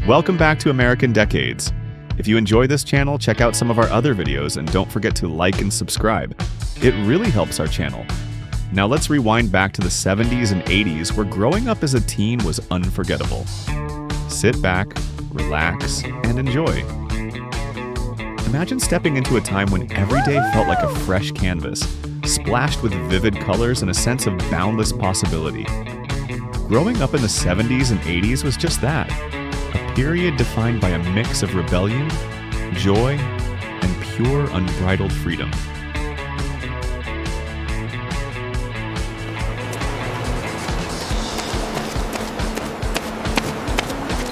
Welcome back to American Decades. If you enjoy this channel, check out some of our other videos and don't forget to like and subscribe. It really helps our channel. Now let's rewind back to the 70s and 80s where growing up as a teen was unforgettable. Sit back, relax, and enjoy. Imagine stepping into a time when every day felt like a fresh canvas, splashed with vivid colors and a sense of boundless possibility. Growing up in the 70s and 80s was just that, a period defined by a mix of rebellion, joy, and pure unbridled freedom.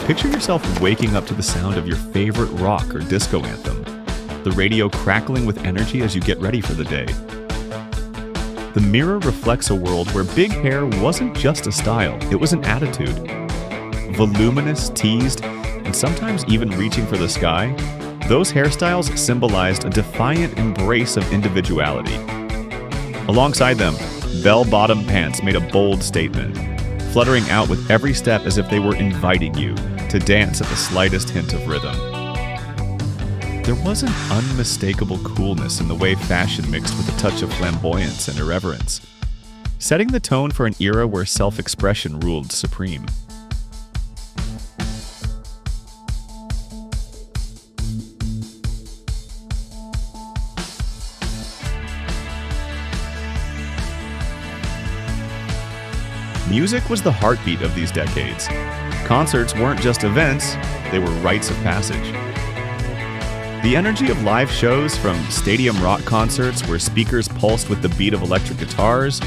Picture yourself waking up to the sound of your favorite rock or disco anthem, the radio crackling with energy as you get ready for the day. The mirror reflects a world where big hair wasn't just a style, it was an attitude. Voluminous, teased, and sometimes even reaching for the sky, those hairstyles symbolized a defiant embrace of individuality. Alongside them, bell-bottom pants made a bold statement, fluttering out with every step as if they were inviting you to dance at the slightest hint of rhythm. There was an unmistakable coolness in the way fashion mixed with a touch of flamboyance and irreverence, setting the tone for an era where self-expression ruled supreme. Music was the heartbeat of these decades. Concerts weren't just events, they were rites of passage. The energy of live shows, from stadium rock concerts where speakers pulsed with the beat of electric guitars,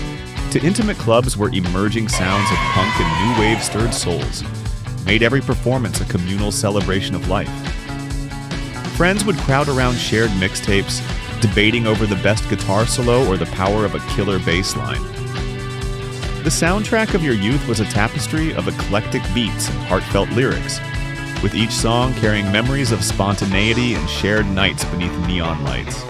to intimate clubs where emerging sounds of punk and new wave stirred souls, made every performance a communal celebration of life. Friends would crowd around shared mixtapes, debating over the best guitar solo or the power of a killer bass line. The soundtrack of your youth was a tapestry of eclectic beats and heartfelt lyrics, with each song carrying memories of spontaneity and shared nights beneath neon lights.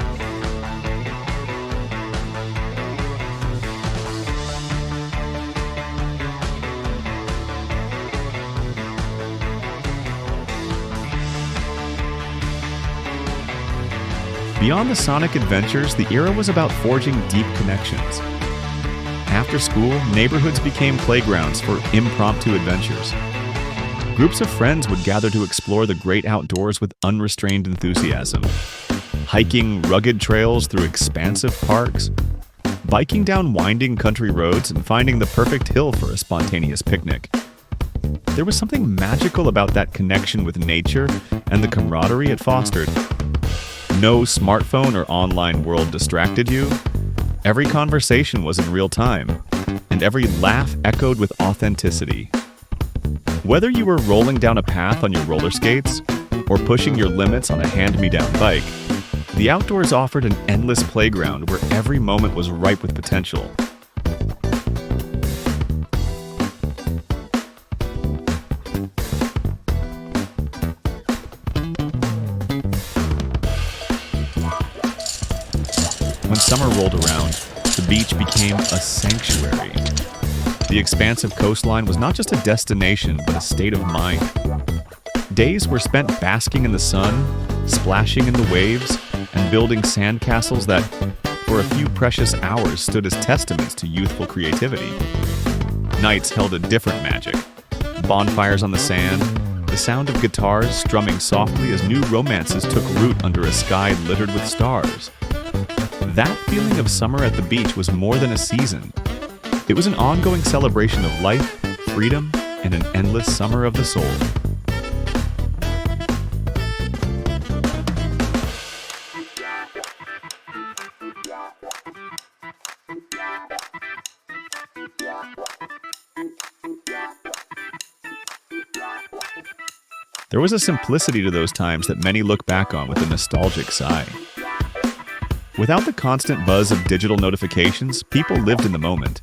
Beyond the sonic adventures, the era was about forging deep connections. After school, neighborhoods became playgrounds for impromptu adventures. Groups of friends would gather to explore the great outdoors with unrestrained enthusiasm, hiking rugged trails through expansive parks, biking down winding country roads, and finding the perfect hill for a spontaneous picnic. There was something magical about that connection with nature and the camaraderie it fostered. No smartphone or online world distracted you. Every conversation was in real time, and every laugh echoed with authenticity. Whether you were rolling down a path on your roller skates or pushing your limits on a hand-me-down bike, the outdoors offered an endless playground where every moment was ripe with potential. When summer rolled around, the beach became a sanctuary. The expansive coastline was not just a destination, but a state of mind. Days were spent basking in the sun, splashing in the waves, and building sandcastles that, for a few precious hours, stood as testaments to youthful creativity. Nights held a different magic. Bonfires on the sand, the sound of guitars strumming softly as new romances took root under a sky littered with stars. That feeling of summer at the beach was more than a season. It was an ongoing celebration of life, freedom, and an endless summer of the soul. There was a simplicity to those times that many look back on with a nostalgic sigh. Without the constant buzz of digital notifications, people lived in the moment.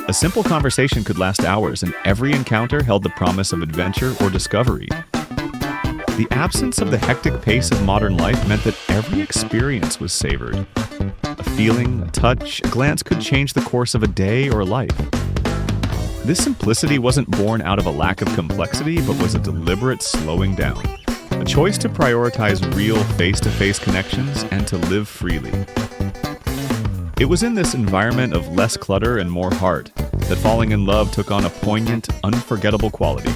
A simple conversation could last hours, and every encounter held the promise of adventure or discovery. The absence of the hectic pace of modern life meant that every experience was savored. A feeling, a touch, a glance could change the course of a day or a life. This simplicity wasn't born out of a lack of complexity, but was a deliberate slowing down. A choice to prioritize real face-to-face connections and to live freely. It was in this environment of less clutter and more heart that falling in love took on a poignant, unforgettable quality.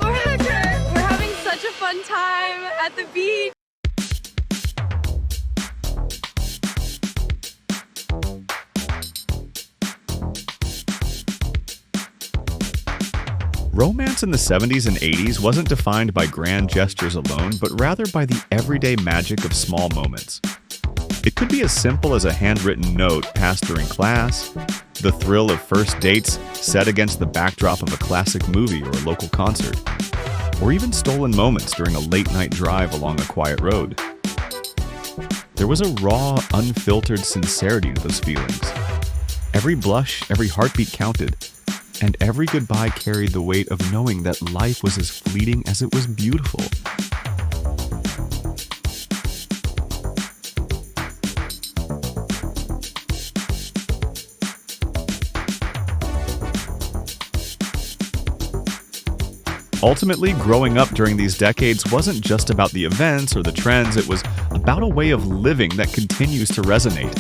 We're having such a fun time at the beach. Romance in the 70s and 80s wasn't defined by grand gestures alone, but rather by the everyday magic of small moments. It could be as simple as a handwritten note passed during class, the thrill of first dates set against the backdrop of a classic movie or a local concert, or even stolen moments during a late-night drive along a quiet road. There was a raw, unfiltered sincerity to those feelings. Every blush, every heartbeat counted, and every goodbye carried the weight of knowing that life was as fleeting as it was beautiful. Ultimately, growing up during these decades wasn't just about the events or the trends, it was about a way of living that continues to resonate.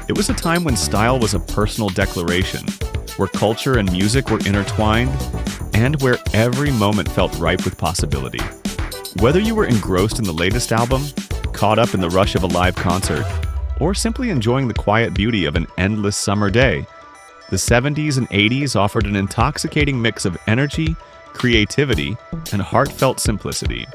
It was a time when style was a personal declaration, where culture and music were intertwined, and where every moment felt ripe with possibility. Whether you were engrossed in the latest album, caught up in the rush of a live concert, or simply enjoying the quiet beauty of an endless summer day, the 70s and 80s offered an intoxicating mix of energy, creativity, and heartfelt simplicity.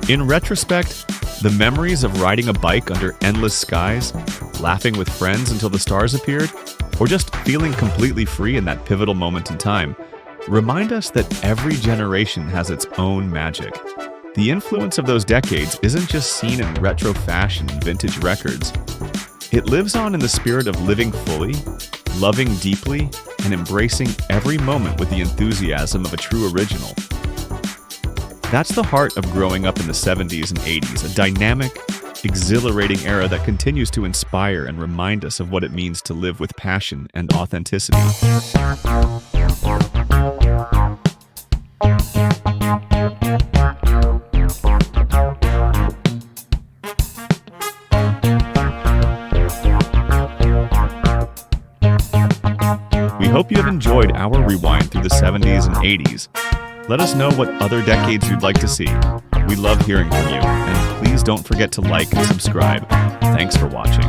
In retrospect, the memories of riding a bike under endless skies, laughing with friends until the stars appeared, or just feeling completely free in that pivotal moment in time, remind us that every generation has its own magic. The influence of those decades isn't just seen in retro fashion and vintage records. It lives on in the spirit of living fully, loving deeply, and embracing every moment with the enthusiasm of a true original. That's the heart of growing up in the 70s and 80s, a dynamic, exhilarating era that continues to inspire and remind us of what it means to live with passion and authenticity. We hope you have enjoyed our rewind through the 70s and 80s. Let us know what other decades you'd like to see. We love hearing from you, and please don't forget to like and subscribe. Thanks for watching.